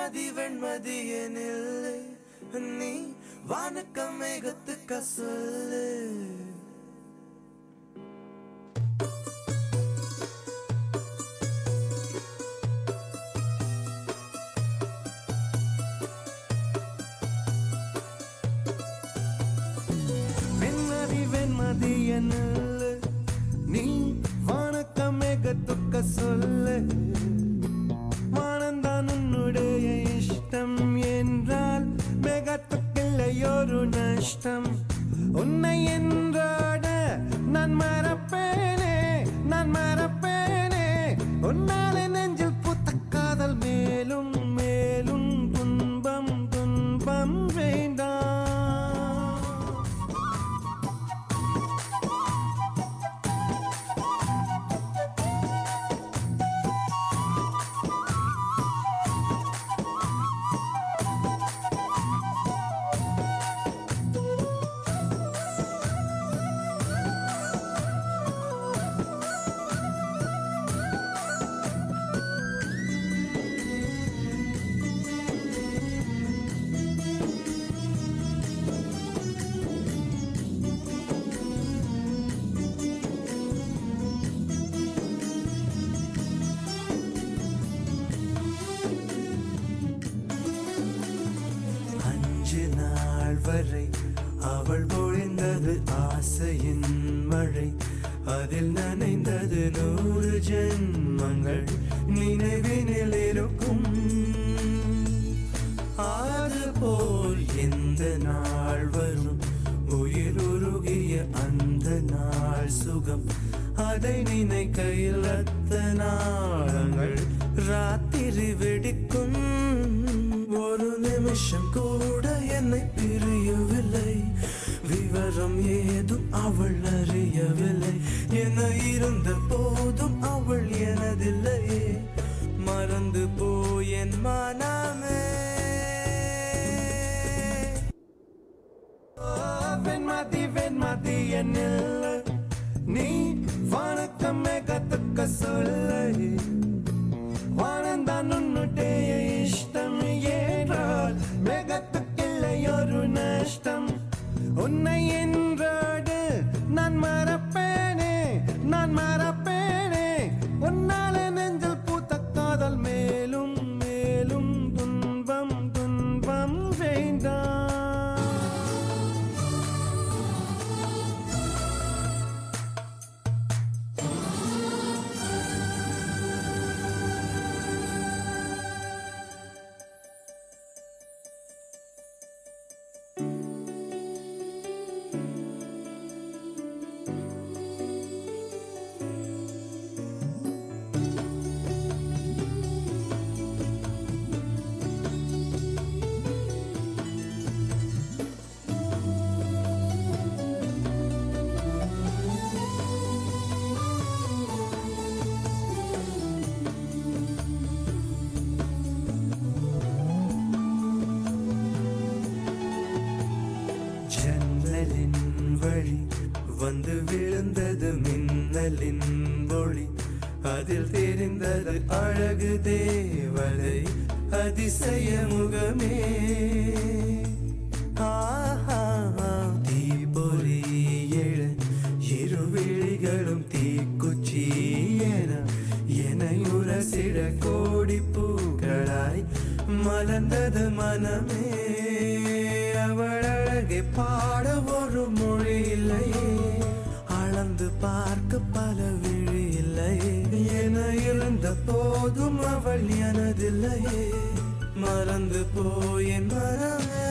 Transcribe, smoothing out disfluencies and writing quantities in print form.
வெண்மதி வெண்மதி எனில்லை நீ வானக்கம் மேகத்துக்க சொல்லு நீ வானக்கம் மேகத்துக்க சொல்லு வானந்தான் உன்னுடைய இஷ்டம் என்றால் மேகத்துக்கில்லையொரு நஷ்டம் உன்னை என்றாட நான் மறப்பேனே உன்னால நெஞ்சில் பூத்த காதல் மேலும் மேலும் துன்பம் வேண்டாம் வரை அவள் பொழிந்தது ஆசையின் மழை அதில் நனைந்தது 100 ஜென்மங்கள் நினைவினில் இருக்கும் அதுபோல் எந்த நாள் வரும் உயிர் உருகிய அந்த நாள் சுகம் அதை நினைக்கையில் ரத்த நாளங்கள் ராத்திரி வெடிக்கும் ஒரு நிமிஷம் கூட என்னை பிரியவில்லை விவரம் ஏதும் அவள் அறியவில்லை என இருந்த போதும் அவள் எனதில்லையே மறந்து போய் என் மனமே வெண்மதி என்னில்லை நீ வானக்கம் மேகத்துக்க சொல்லு வானந்தான் உன்னுடைய இஷ்டம் என்றால் மேகத்துக்கில்லையொரு நஷ்டம் உன்னை என்றாடு நான் மறப்பேனே உன்னால நெஞ்சில் பூத்த காதல் மேலும் மேலும் துன்பம் வேண்டாம் வழி வந்து விழுந்தது மின்னலின் ஒளி அதில் தெரிந்தது அழகு தேவதை அதிசய முகமே தீபொறி எழ இருவிழிகளும் தீக்குச்சி என உரசிட கோடி பூக்களாய் மலர்ந்தது மனமே அவள் அழகை பாட ஒரு மொழி இல்லையே அளந்து பார்க்க பல விழி இல்லையே என இருந்த போதும் அவள் எனதில்லையே மறந்து போய் என் மனமே